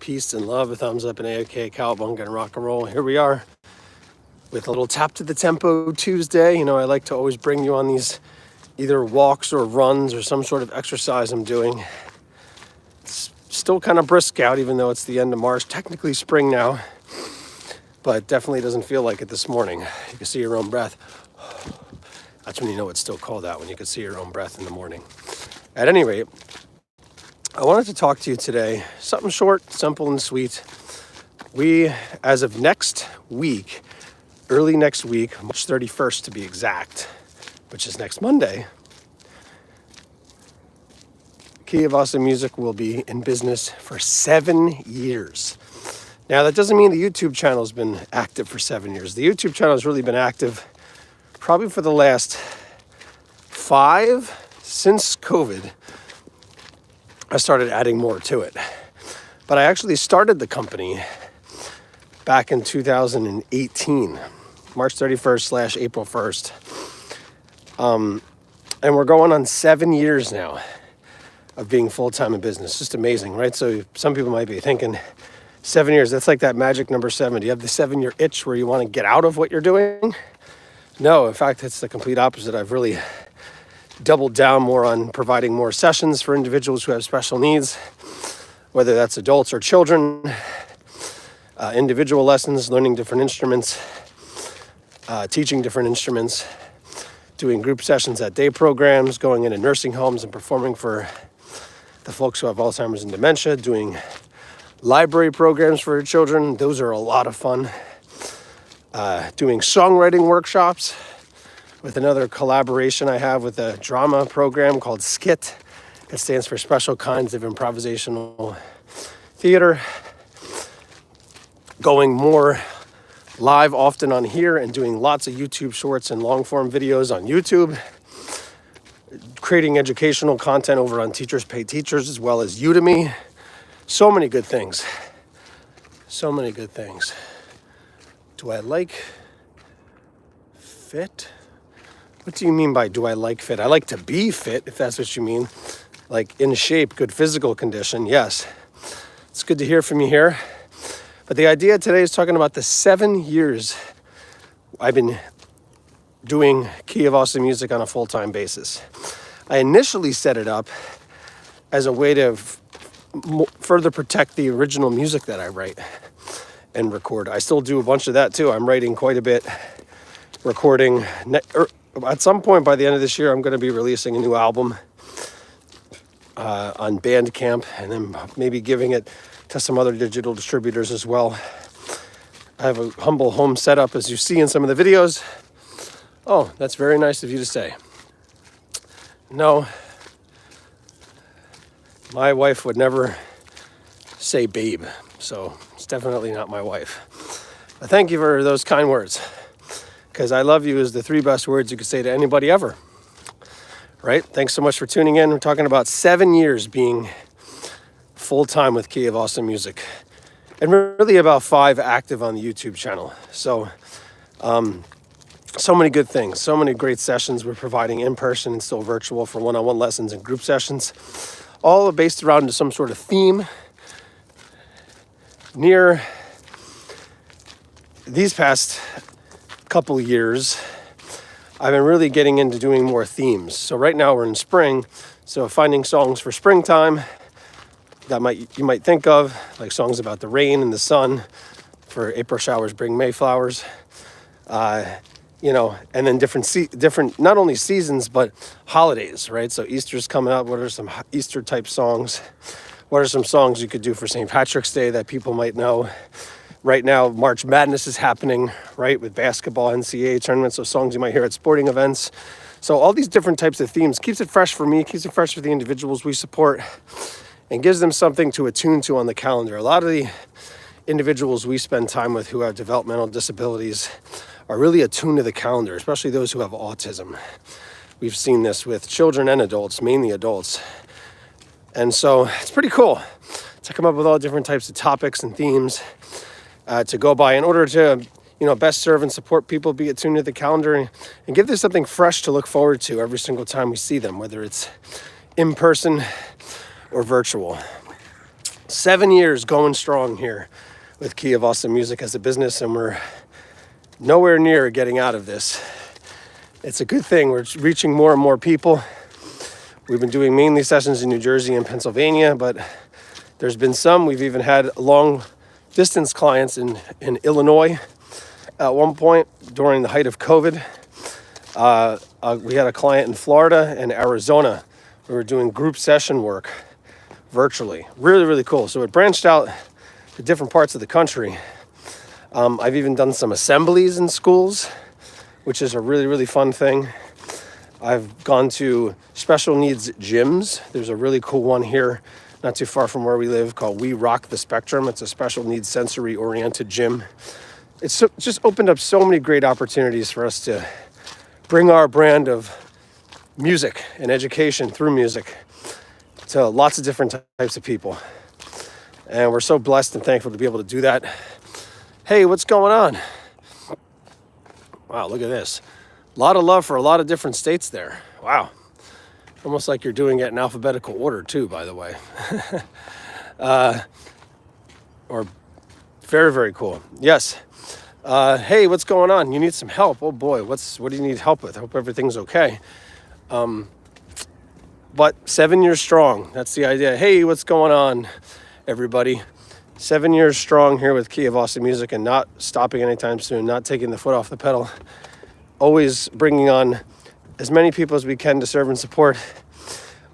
peace and love, a thumbs up and A-OK, cowabunga and rock and roll. Here we are with a little tap to the tempo Tuesday. You know, I like to always bring you on these either walks or runs or some sort of exercise I'm doing. It's still kind of brisk out, even though it's the end of March, technically spring now, but definitely doesn't feel like it this morning. You can see your own breath. That's when you know it's still cold out, when you can see your own breath in the morning. At any rate, I wanted to talk to you today, something short, simple, and sweet. We, as of next week, early next week, March 31st to be exact, which is next Monday, Key of Awesome Music will be in business for 7 years. Now, that doesn't mean the YouTube channel has been active for 7 years. The YouTube channel has really been active probably for the last 5 since COVID. I started adding more to it. But I actually started the company back in 2018, March 31st / April 1st. And we're going on 7 years now of being full-time in business. Just amazing, right? So some people might be thinking, 7 years, that's like that magic number 7. Do you have the 7-year itch where you want to get out of what you're doing? No, in fact, it's the complete opposite. I've really doubled down more on providing more sessions for individuals who have special needs, whether that's adults or children, individual lessons, learning different instruments, teaching different instruments, doing group sessions at day programs, going into nursing homes and performing for the folks who have Alzheimer's and dementia, doing library programs for children. Those are a lot of fun. Doing songwriting workshops with another collaboration I have with a drama program called SKIT. It stands for Special Kinds of Improvisational Theater. Going more live often on here and doing lots of YouTube shorts and long form videos on YouTube. Creating educational content over on Teachers Pay Teachers as well as Udemy. So many good things. So many good things. Do I like fit? What do you mean by do I like fit? I like to be fit, if that's what you mean. Like in shape, good physical condition, yes. It's good to hear from you here. But the idea today is talking about the 7 years I've been doing Key of Awesome Music on a full-time basis. I initially set it up as a way to further protect the original music that I write and record. I still do a bunch of that too. I'm writing quite a bit, recording. At some point by the end of this year, I'm going to be releasing a new album on Bandcamp, and then maybe giving it to some other digital distributors as well. I have a humble home setup, as you see in some of the videos. Oh, that's very nice of you to say. No, my wife would never say babe, so it's definitely not my wife. But thank you for those kind words, because I love you is the 3 best words you could say to anybody ever, right? Thanks so much for tuning in. We're talking about 7 years being full-time with Key of Awesome Music, and really about 5 active on the YouTube channel. So, so many good things, so many great sessions we're providing in person and still virtual for one-on-one lessons and group sessions, all based around some sort of theme. Near these past couple years, I've been really getting into doing more themes. So right now we're in spring, so finding songs for springtime that you might think of, like songs about the rain and the sun. For April showers bring May flowers. You know, and then different not only seasons but holidays, right? So Easter's coming up. What are some Easter type songs? What are some songs you could do for St. Patrick's Day that people might know? Right now, March Madness is happening, right, with basketball, NCAA tournaments, so songs you might hear at sporting events. So all these different types of themes keeps it fresh for me, keeps it fresh for the individuals we support, and gives them something to attune to on the calendar. A lot of the individuals we spend time with who have developmental disabilities are really attuned to the calendar, especially those who have autism. We've seen this with children and adults, mainly adults. And so it's pretty cool to come up with all different types of topics and themes to go by in order to, you know, best serve and support people, be attuned to the calendar, and give them something fresh to look forward to every single time we see them, whether it's in person or virtual. 7 years going strong here with Key of Awesome Music as a business, and we're nowhere near getting out of this. It's a good thing. We're reaching more and more people. We've been doing mainly sessions in New Jersey and Pennsylvania, but there's been some. We've even had long distance clients in Illinois at one point during the height of COVID. We had a client in Florida and Arizona. We were doing group session work virtually. Really, really cool. So it branched out to different parts of the country. I've even done some assemblies in schools, which is a really, really fun thing. I've gone to special needs gyms. There's a really cool one here, not too far from where we live, called We Rock the Spectrum. It's a special needs sensory oriented gym. It's just opened up so many great opportunities for us to bring our brand of music and education through music to lots of different types of people. And we're so blessed and thankful to be able to do that. Hey, what's going on? Wow, look at this. A lot of love for a lot of different states there. Wow. Almost like you're doing it in alphabetical order too, by the way. Or very, very cool. Yes. Hey, what's going on? You need some help. Oh boy, what do you need help with? I hope everything's okay. But 7 years strong, that's the idea. Hey, what's going on, everybody? 7 years strong here with Key of Awesome Music, and not stopping anytime soon, not taking the foot off the pedal. Always bringing on as many people as we can to serve and support.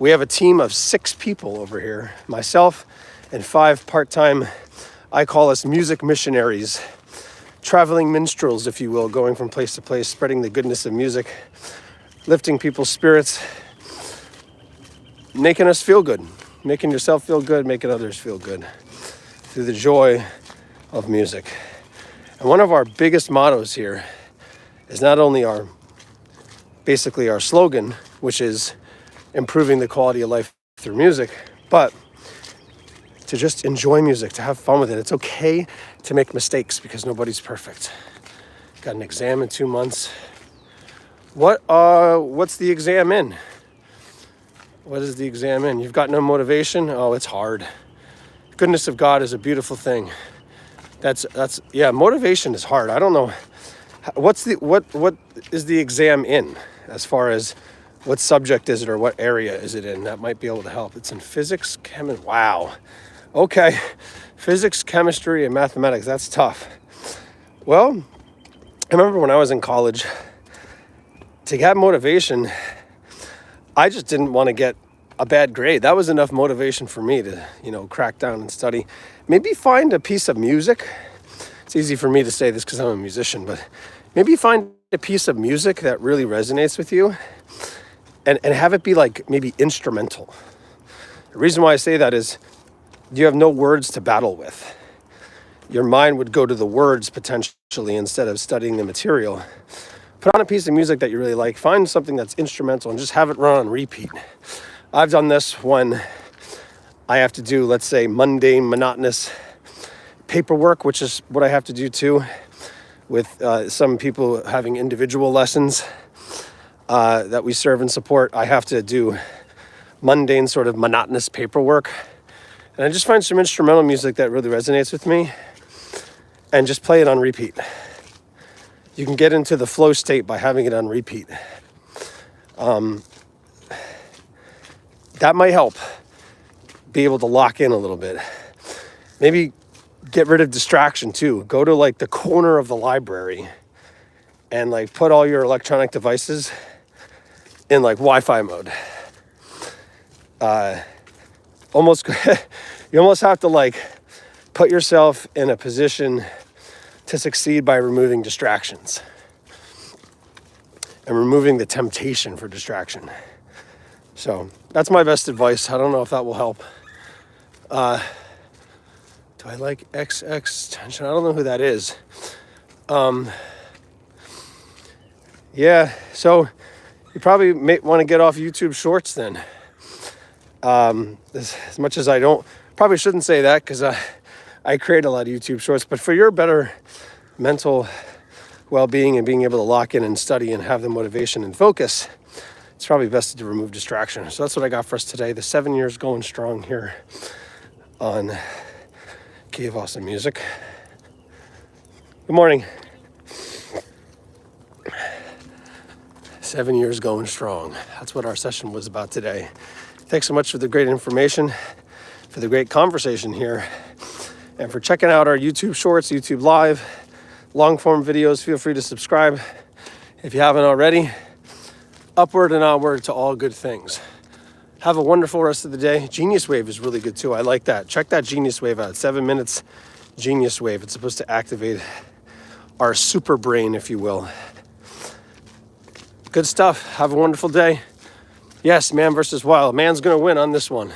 We have a team of 6 people over here, myself and 5 part-time, I call us music missionaries, traveling minstrels, if you will, going from place to place, spreading the goodness of music, lifting people's spirits, making us feel good, making yourself feel good, making others feel good through the joy of music. And one of our biggest mottos here is not only basically our slogan, which is improving the quality of life through music, but to just enjoy music, to have fun with it. It's okay to make mistakes because nobody's perfect. Got an exam in 2 months. What's the exam in? What is the exam in? You've got no motivation? Oh, it's hard. Goodness of God is a beautiful thing. Motivation is hard. I don't know. What is the exam in as far as what subject is it or what area is it in? That might be able to help. It's in physics, chemistry. Wow. Okay. Physics, chemistry, and mathematics. That's tough. Well, I remember when I was in college, to get motivation, I just didn't want to get a bad grade. That was enough motivation for me to, crack down and study. Maybe find a piece of music. It's easy for me to say this because I'm a musician, but maybe find a piece of music that really resonates with you and have it be like maybe instrumental. The reason why I say that is you have no words to battle with. Your mind would go to the words potentially instead of studying the material. Put on a piece of music that you really like. Find something that's instrumental and just have it run on repeat. I've done this when I have to do, let's say, mundane, monotonous paperwork, which is what I have to do too, with some people having individual lessons that we serve and support. I have to do mundane, sort of monotonous paperwork. And I just find some instrumental music that really resonates with me and just play it on repeat. You can get into the flow state by having it on repeat. That might help be able to lock in a little bit. Maybe get rid of distraction too. Go to like the corner of the library and like put all your electronic devices in like Wi-Fi mode. You almost have to like put yourself in a position to succeed by removing distractions and removing the temptation for distraction. So that's my best advice. I don't know if that will help. Do I like XX Tension? I don't know who that is. Yeah, so you probably may want to get off YouTube Shorts then. As much as I probably shouldn't say that because I create a lot of YouTube Shorts, but for your better mental well-being and being able to lock in and study and have the motivation and focus, it's probably best to remove distraction. So that's what I got for us today. The 7 years going strong here. on Cave Awesome Music. Good morning. 7 years going strong. That's what our session was about today. Thanks so much for the great information, for the great conversation here, and for checking out our YouTube Shorts, YouTube Live, long form videos. Feel free to subscribe if you haven't already. Upward and onward to all good things. Have a wonderful rest of the day. Genius Wave is really good too. I like that. Check that Genius Wave out. 7 minutes Genius Wave. It's supposed to activate our super brain, if you will. Good stuff. Have a wonderful day. Yes, man versus wild. Man's going to win on this one.